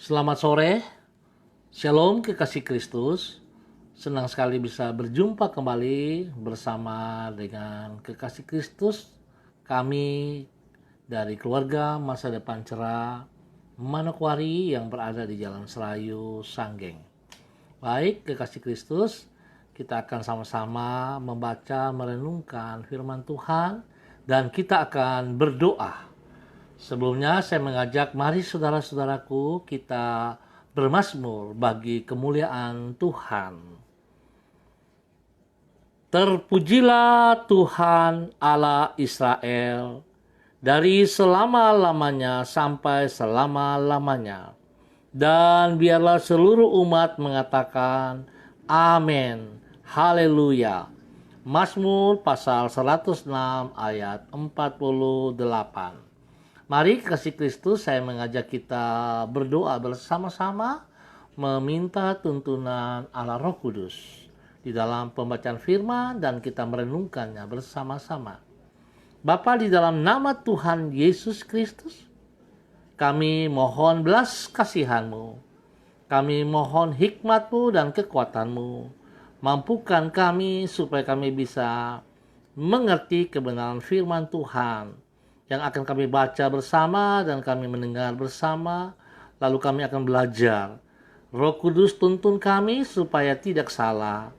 Selamat sore, Shalom kekasih Kristus. Senang sekali bisa berjumpa kembali bersama dengan kekasih Kristus. Kami dari keluarga Masa Depan Cerah Manokwari yang berada di Jalan Serayu, Sanggeng. Baik kekasih Kristus, kita akan sama-sama membaca merenungkan firman Tuhan dan kita akan berdoa. Sebelumnya saya mengajak mari saudara-saudaraku kita bermazmur bagi kemuliaan Tuhan. Terpujilah Tuhan Allah Israel dari selama-lamanya sampai selama-lamanya. Dan biarlah seluruh umat mengatakan amin, haleluya. Mazmur pasal 106 ayat 48. Mari kasih Kristus, saya mengajak kita berdoa bersama-sama meminta tuntunan Allah Roh Kudus di dalam pembacaan firman dan kita merenungkannya bersama-sama. Bapa, di dalam nama Tuhan Yesus Kristus, kami mohon belas kasihan-Mu. Kami mohon hikmat-Mu dan kekuatan-Mu. Mampukan kami supaya kami bisa mengerti kebenaran firman Tuhan yang akan kami baca bersama dan kami mendengar bersama, lalu kami akan belajar. Roh Kudus tuntun kami supaya tidak salah.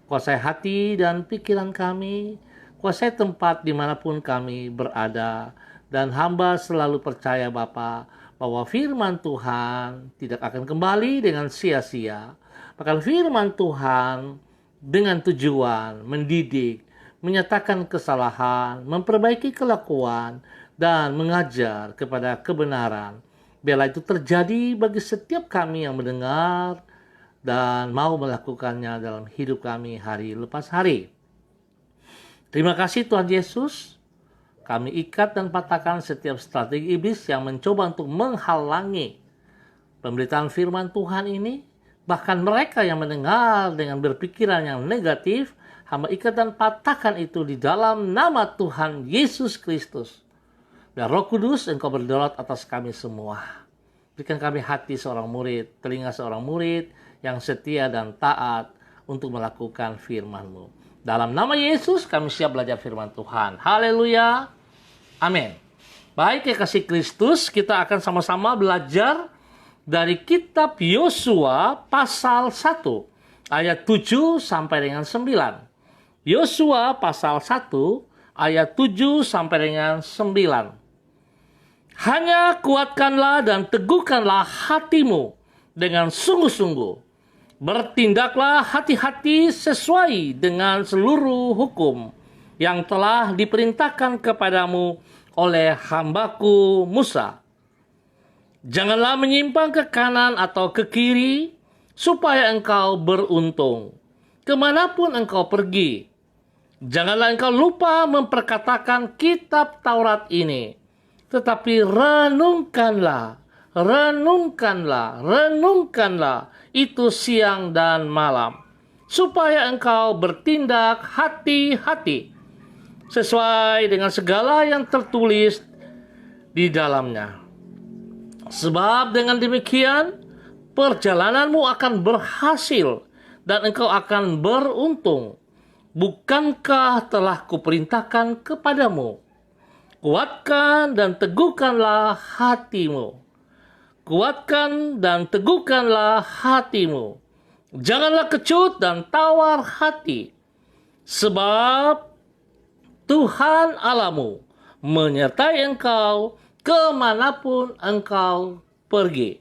Kuasai hati dan pikiran kami, kuasai tempat dimanapun kami berada, dan hamba selalu percaya Bapa bahwa firman Tuhan tidak akan kembali dengan sia-sia. Bahkan firman Tuhan dengan tujuan mendidik, menyatakan kesalahan, memperbaiki kelakuan, dan mengajar kepada kebenaran. Biarlah itu terjadi bagi setiap kami yang mendengar dan mau melakukannya dalam hidup kami hari lepas hari. Terima kasih Tuhan Yesus. Kami ikat dan patahkan setiap strategi iblis yang mencoba untuk menghalangi pemberitaan firman Tuhan ini. Bahkan mereka yang mendengar dengan berpikiran yang negatif, hamba ikat dan patahkan itu di dalam nama Tuhan Yesus Kristus. Biar Roh Kudus Engkau berdaulat atas kami semua. Berikan kami hati seorang murid, telinga seorang murid yang setia dan taat untuk melakukan firman-Mu. Dalam nama Yesus kami siap belajar firman Tuhan. Haleluya. Amin. Baik ya kasih Kristus, kita akan sama-sama belajar dari kitab Yosua pasal 1 ayat 7 sampai dengan 9. Yosua pasal 1 ayat 7 sampai dengan 9. Hanya kuatkanlah dan teguhkanlah hatimu dengan sungguh-sungguh. Bertindaklah hati-hati sesuai dengan seluruh hukum yang telah diperintahkan kepadamu oleh hambaku Musa. Janganlah menyimpang ke kanan atau ke kiri, supaya engkau beruntung kemanapun engkau pergi. Janganlah engkau lupa memperkatakan kitab Taurat ini, tetapi renungkanlah itu siang dan malam, supaya engkau bertindak hati-hati sesuai dengan segala yang tertulis di dalamnya. Sebab dengan demikian perjalananmu akan berhasil dan engkau akan beruntung. Bukankah telah kuperintahkan kepadamu? Kuatkan dan teguhkanlah hatimu. Kuatkan dan teguhkanlah hatimu. Janganlah kecut dan tawar hati. Sebab Tuhan Allahmu menyertai engkau kemanapun engkau pergi.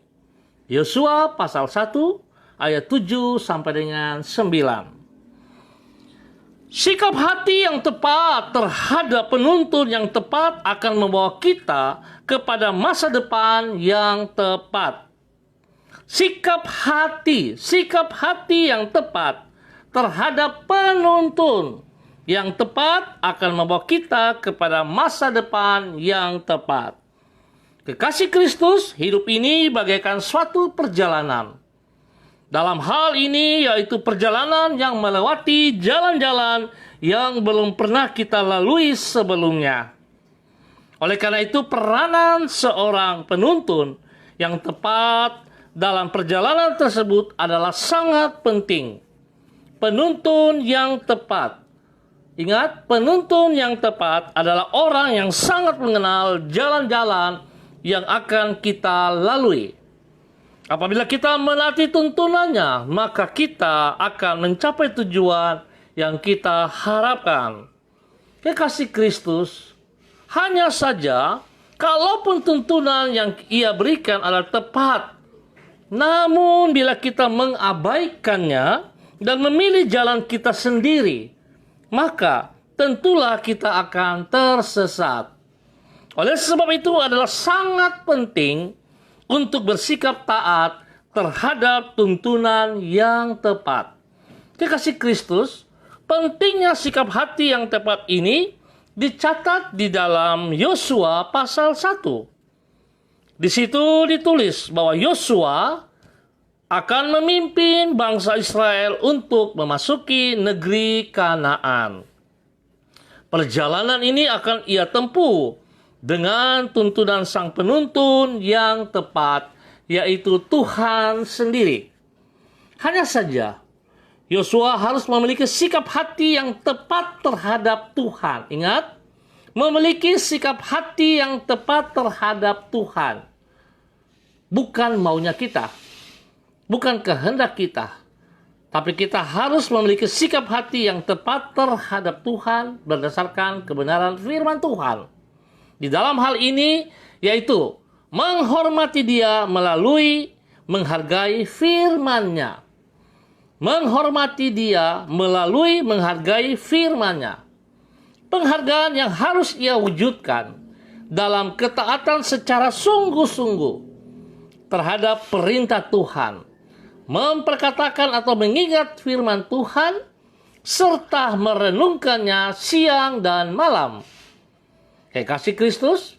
Yosua pasal 1 ayat 7 sampai dengan 9. Sikap hati yang tepat terhadap penuntun yang tepat akan membawa kita kepada masa depan yang tepat. Sikap hati yang tepat terhadap penuntun yang tepat akan membawa kita kepada masa depan yang tepat. Kekasih Kristus, hidup ini bagaikan suatu perjalanan. Dalam hal ini yaitu perjalanan yang melewati jalan-jalan yang belum pernah kita lalui sebelumnya. Oleh karena itu peranan seorang penuntun yang tepat dalam perjalanan tersebut adalah sangat penting. Penuntun yang tepat. Ingat, penuntun yang tepat adalah orang yang sangat mengenal jalan-jalan yang akan kita lalui. Apabila kita menaati tuntunannya, maka kita akan mencapai tujuan yang kita harapkan. Kekasih Kristus, hanya saja kalaupun tuntunan yang Ia berikan adalah tepat, namun bila kita mengabaikannya dan memilih jalan kita sendiri, maka tentulah kita akan tersesat. Oleh sebab itu adalah sangat penting untuk bersikap taat terhadap tuntunan yang tepat. Kekasih Kristus, pentingnya sikap hati yang tepat ini dicatat di dalam Yosua pasal 1. Di situ ditulis bahwa Yosua akan memimpin bangsa Israel untuk memasuki negeri Kanaan. Perjalanan ini akan ia tempuh dengan tuntunan sang penuntun yang tepat, yaitu Tuhan sendiri. Hanya saja, Yosua harus memiliki sikap hati yang tepat terhadap Tuhan. Ingat, memiliki sikap hati yang tepat terhadap Tuhan. Bukan maunya kita, bukan kehendak kita, tapi kita harus memiliki sikap hati yang tepat terhadap Tuhan berdasarkan kebenaran firman Tuhan. Di dalam hal ini, yaitu menghormati Dia melalui menghargai firman-Nya. Menghormati Dia melalui menghargai firman-Nya. Penghargaan yang harus ia wujudkan dalam ketaatan secara sungguh-sungguh terhadap perintah Tuhan, memperkatakan atau mengingat firman Tuhan, serta merenungkannya siang dan malam. Kekasih Kristus,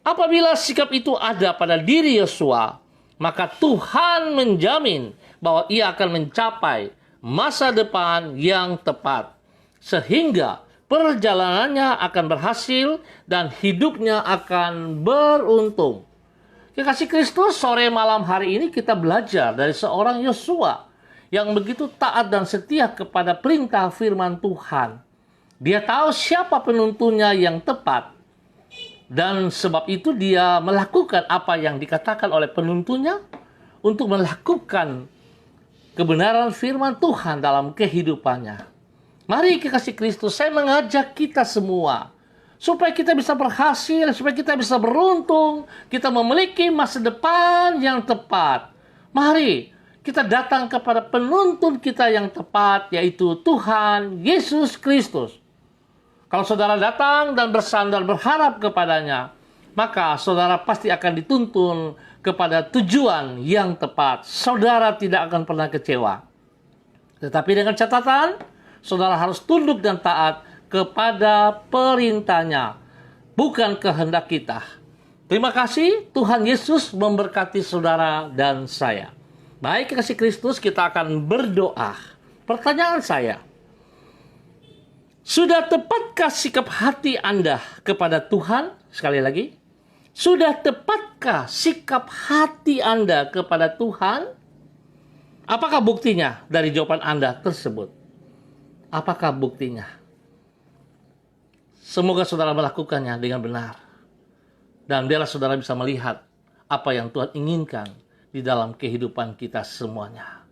apabila sikap itu ada pada diri Yosua, maka Tuhan menjamin bahwa ia akan mencapai masa depan yang tepat, sehingga perjalanannya akan berhasil dan hidupnya akan beruntung. Kekasih Kristus, sore malam hari ini kita belajar dari seorang Yosua yang begitu taat dan setia kepada perintah firman Tuhan. Dia tahu siapa penuntunnya yang tepat, dan sebab itu dia melakukan apa yang dikatakan oleh penuntunnya untuk melakukan kebenaran firman Tuhan dalam kehidupannya. Mari kekasih Kristus, saya mengajak kita semua supaya kita bisa berhasil, supaya kita bisa beruntung, kita memiliki masa depan yang tepat. Mari kita datang kepada penuntun kita yang tepat, yaitu Tuhan Yesus Kristus. Kalau saudara datang dan bersandar berharap kepadanya, maka saudara pasti akan dituntun kepada tujuan yang tepat. Saudara tidak akan pernah kecewa. Tetapi dengan catatan, saudara harus tunduk dan taat kepada perintahnya, bukan kehendak kita. Terima kasih, Tuhan Yesus memberkati saudara dan saya. Baik, kasih Kristus, kita akan berdoa. Pertanyaan saya, sudah tepatkah sikap hati Anda kepada Tuhan? Sekali lagi, sudah tepatkah sikap hati Anda kepada Tuhan? Apakah buktinya dari jawaban Anda tersebut? Apakah buktinya? Semoga saudara melakukannya dengan benar. Dan biarlah saudara bisa melihat apa yang Tuhan inginkan di dalam kehidupan kita semuanya.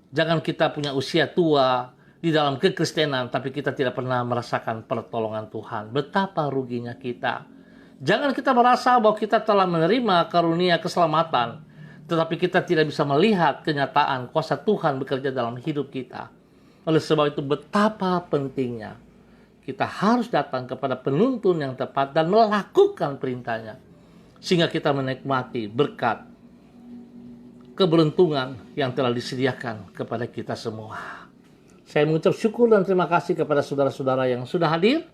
Jangan kita punya usia tua di dalam kekristenan, tapi kita tidak pernah merasakan pertolongan Tuhan. Betapa ruginya kita. Jangan kita merasa bahwa kita telah menerima karunia keselamatan, tetapi kita tidak bisa melihat kenyataan kuasa Tuhan bekerja dalam hidup kita. Oleh sebab itu betapa pentingnya kita harus datang kepada penuntun yang tepat dan melakukan perintahnya, sehingga kita menikmati berkat keberuntungan yang telah disediakan kepada kita semua. Saya mengucap syukur dan terima kasih kepada saudara-saudara yang sudah hadir,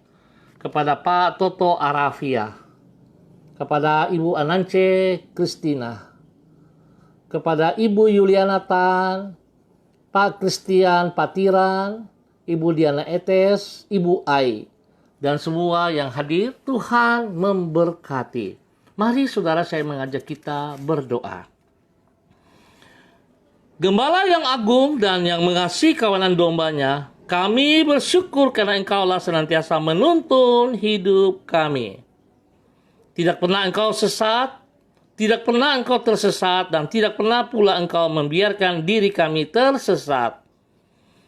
kepada Pak Toto Arafia, kepada Ibu Anance Kristina, kepada Ibu Yuliana Tan, Pak Christian Patiran, Ibu Diana Etes, Ibu Ai, dan semua yang hadir. Tuhan memberkati. Mari saudara, saya mengajak kita berdoa. Gembala yang agung dan yang mengasihi kawanan dombanya, kami bersyukur karena Engkaulah senantiasa menuntun hidup kami. Tidak pernah Engkau sesat, tidak pernah Engkau tersesat, dan tidak pernah pula Engkau membiarkan diri kami tersesat.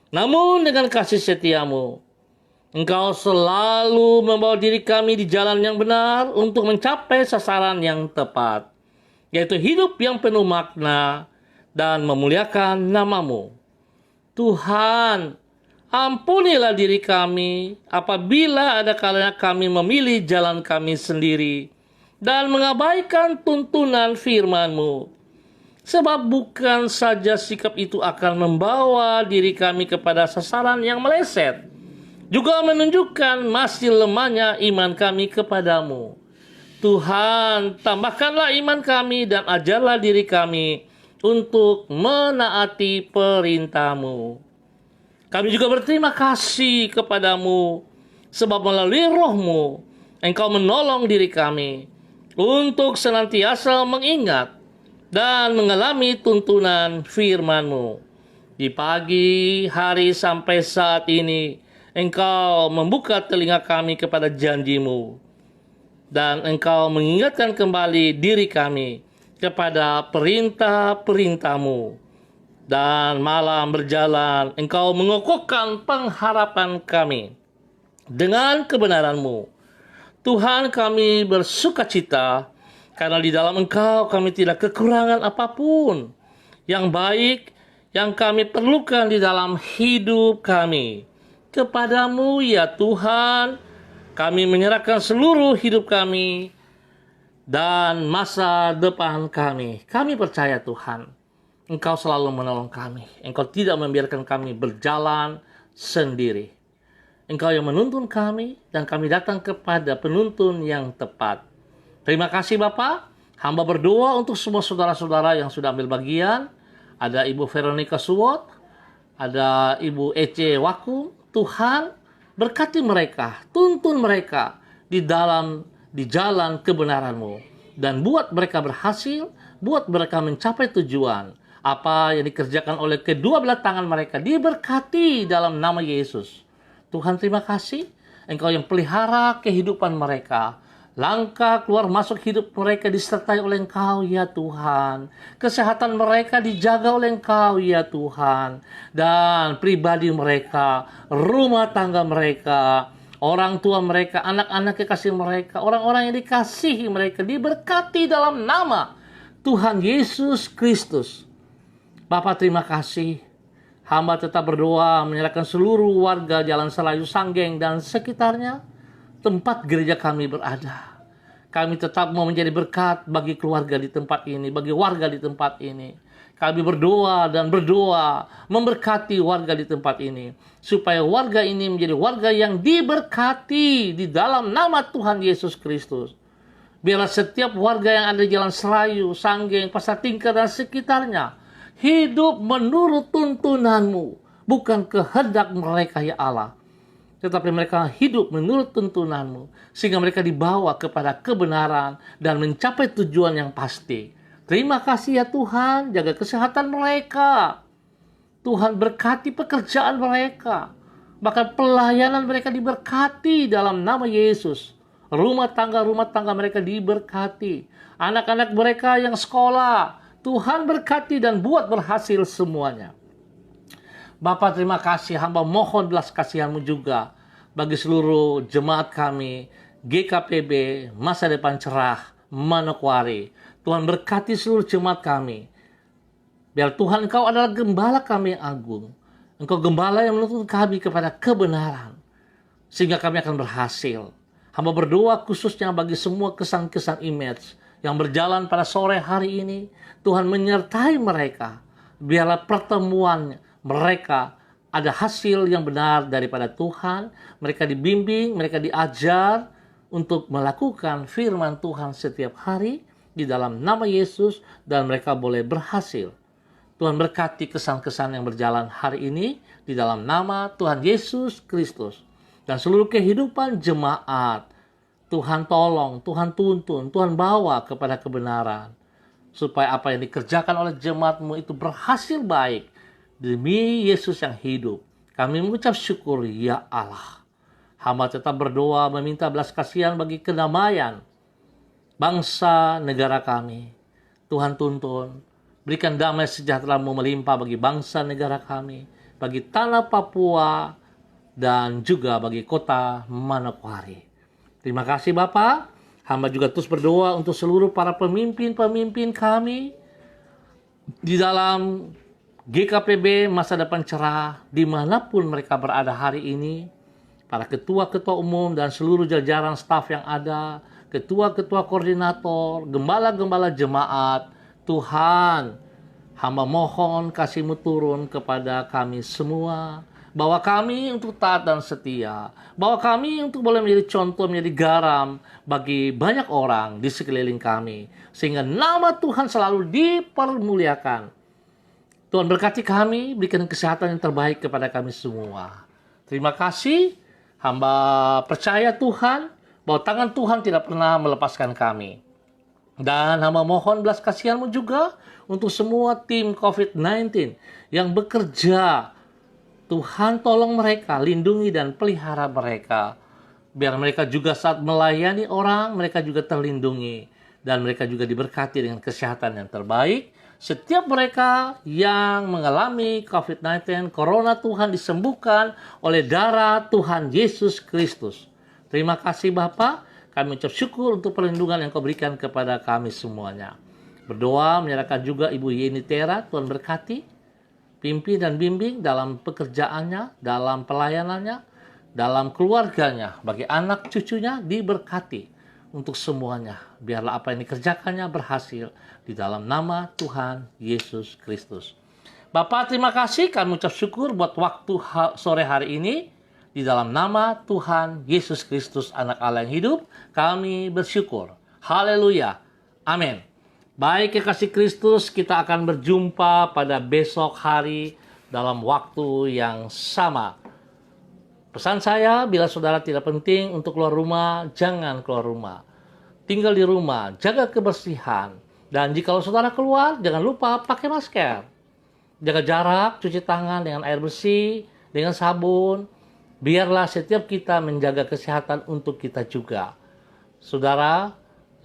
Namun dengan kasih setiamu, Engkau selalu membawa diri kami di jalan yang benar untuk mencapai sasaran yang tepat, yaitu hidup yang penuh makna dan memuliakan namamu. Tuhan, ampunilah diri kami apabila ada kalanya kami memilih jalan kami sendiri dan mengabaikan tuntunan firman-Mu. Sebab bukan saja sikap itu akan membawa diri kami kepada sasaran yang meleset, juga menunjukkan masih lemahnya iman kami kepadamu. Tuhan, tambahkanlah iman kami dan ajarlah diri kami untuk menaati perintah-Mu. Kami juga berterima kasih kepadamu, sebab melalui roh-Mu, Engkau menolong diri kami untuk senantiasa mengingat dan mengalami tuntunan firman-Mu. Di pagi hari sampai saat ini, Engkau membuka telinga kami kepada janji-Mu, dan Engkau mengingatkan kembali diri kami kepada perintah-perintah-Mu. Dan malam berjalan, Engkau mengokohkan pengharapan kami dengan kebenaran-Mu. Tuhan, kami bersukacita karena di dalam Engkau kami tidak kekurangan apapun yang baik yang kami perlukan di dalam hidup kami. Kepadamu ya Tuhan, kami menyerahkan seluruh hidup kami dan masa depan kami. Kami percaya Tuhan, Engkau selalu menolong kami. Engkau tidak membiarkan kami berjalan sendiri. Engkau yang menuntun kami dan kami datang kepada penuntun yang tepat. Terima kasih Bapak. Hamba berdoa untuk semua saudara-saudara yang sudah ambil bagian. Ada Ibu Veronica Suwot, ada Ibu Ece Waku. Tuhan, berkati mereka, tuntun mereka di jalan kebenaran-Mu, dan buat mereka berhasil, buat mereka mencapai tujuan. Apa yang dikerjakan oleh kedua belah tangan mereka diberkati dalam nama Yesus. Tuhan, terima kasih. Engkau yang pelihara kehidupan mereka. Langkah keluar masuk hidup mereka disertai oleh Engkau ya Tuhan. Kesehatan mereka dijaga oleh Engkau ya Tuhan. Dan pribadi mereka, rumah tangga mereka, orang tua mereka, anak-anak kekasih mereka, orang-orang yang dikasihi mereka diberkati dalam nama Tuhan Yesus Kristus. Bapak, terima kasih. Hamba tetap berdoa menyerahkan seluruh warga Jalan Selayu Sanggeng dan sekitarnya, tempat gereja kami berada. Kami tetap mau menjadi berkat bagi keluarga di tempat ini, bagi warga di tempat ini. Kami berdoa dan berdoa memberkati warga di tempat ini, supaya warga ini menjadi warga yang diberkati di dalam nama Tuhan Yesus Kristus. Biarlah setiap warga yang ada di Jalan Selayu, Sanggeng, Pasar Tingkar dan sekitarnya hidup menurut tuntunan-Mu, bukan kehendak mereka ya Allah, tetapi mereka hidup menurut tuntunan-Mu, sehingga mereka dibawa kepada kebenaran dan mencapai tujuan yang pasti. Terima kasih ya Tuhan, jaga kesehatan mereka. Tuhan, berkati pekerjaan mereka, bahkan pelayanan mereka diberkati dalam nama Yesus. Rumah tangga mereka diberkati. Anak-anak mereka yang sekolah, Tuhan berkati dan buat berhasil semuanya. Bapak, terima kasih. Hamba mohon belas kasihan-Mu juga bagi seluruh jemaat kami, GKPB, Masa Depan Cerah, Manokwari. Tuhan berkati seluruh jemaat kami. Biar Tuhan, Engkau adalah gembala kami yang agung. Engkau gembala yang menuntun kami kepada kebenaran, sehingga kami akan berhasil. Hamba berdoa khususnya bagi semua kesan-kesan image yang berjalan pada sore hari ini. Tuhan menyertai mereka. Biarlah pertemuan mereka ada hasil yang benar daripada Tuhan. Mereka dibimbing, mereka diajar untuk melakukan firman Tuhan setiap hari di dalam nama Yesus, dan mereka boleh berhasil. Tuhan berkati kesan-kesan yang berjalan hari ini di dalam nama Tuhan Yesus Kristus. Dan seluruh kehidupan jemaat, Tuhan tolong, Tuhan tuntun, Tuhan bawa kepada kebenaran. supaya apa yang dikerjakan oleh jemaat-Mu itu berhasil baik. Demi Yesus yang hidup, kami mengucap syukur ya Allah. Hamba tetap berdoa meminta belas kasihan bagi kedamaian bangsa negara kami. Tuhan tuntun, berikan damai sejahtera-Mu melimpah bagi bangsa negara kami, bagi tanah Papua, dan juga bagi kota Manokwari. Terima kasih Bapa. Hamba juga terus berdoa untuk seluruh para pemimpin-pemimpin kami di dalam GKPB Masa Depan Cerah, dimanapun mereka berada hari ini, para ketua-ketua umum dan seluruh jajaran staf yang ada, ketua-ketua koordinator, gembala-gembala jemaat, Tuhan, hamba mohon kasih-Mu turun kepada kami semua, bahwa kami untuk taat dan setia, bahwa kami untuk boleh menjadi contoh, menjadi garam bagi banyak orang di sekeliling kami, sehingga nama Tuhan selalu dipermuliakan. Tuhan berkati kami, berikan kesehatan yang terbaik kepada kami semua. Terima kasih, hamba percaya Tuhan, bahwa tangan Tuhan tidak pernah melepaskan kami. Dan hamba mohon belas kasihan-Mu juga untuk semua tim COVID-19 yang bekerja. Tuhan tolong mereka, lindungi dan pelihara mereka. Biar mereka juga saat melayani orang, mereka juga terlindungi. Dan mereka juga diberkati dengan kesehatan yang terbaik. Setiap mereka yang mengalami COVID-19, Corona, Tuhan disembuhkan oleh darah Tuhan Yesus Kristus. Terima kasih Bapa, kami ucap syukur untuk perlindungan yang Kau berikan kepada kami semuanya. Berdoa menyerahkan juga Ibu Yeni Tera, Tuhan berkati, pimpin dan bimbing dalam pekerjaannya, dalam pelayanannya, dalam keluarganya, bagi anak cucunya diberkati. Untuk semuanya, biarlah apa yang dikerjakannya berhasil di dalam nama Tuhan Yesus Kristus. Bapak, terima kasih, kami ucap syukur buat waktu sore hari ini. Di dalam nama Tuhan Yesus Kristus, Anak Allah yang hidup, kami bersyukur. Haleluya. Amin. Baik, kekasih Kristus, kita akan berjumpa pada besok hari dalam waktu yang sama. Pesan saya, bila saudara tidak penting untuk keluar rumah, jangan keluar rumah. Tinggal di rumah, jaga kebersihan. Dan jika saudara keluar, jangan lupa pakai masker. Jaga jarak, cuci tangan dengan air bersih, dengan sabun. Biarlah setiap kita menjaga kesehatan untuk kita juga. Saudara,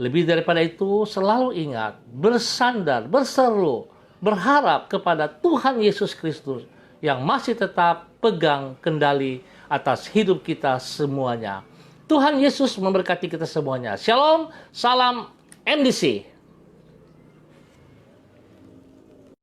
lebih daripada itu, selalu ingat, bersandar, berseru, berharap kepada Tuhan Yesus Kristus yang masih tetap pegang kendali atas hidup kita semuanya. Tuhan Yesus memberkati kita semuanya. Shalom, salam MDC.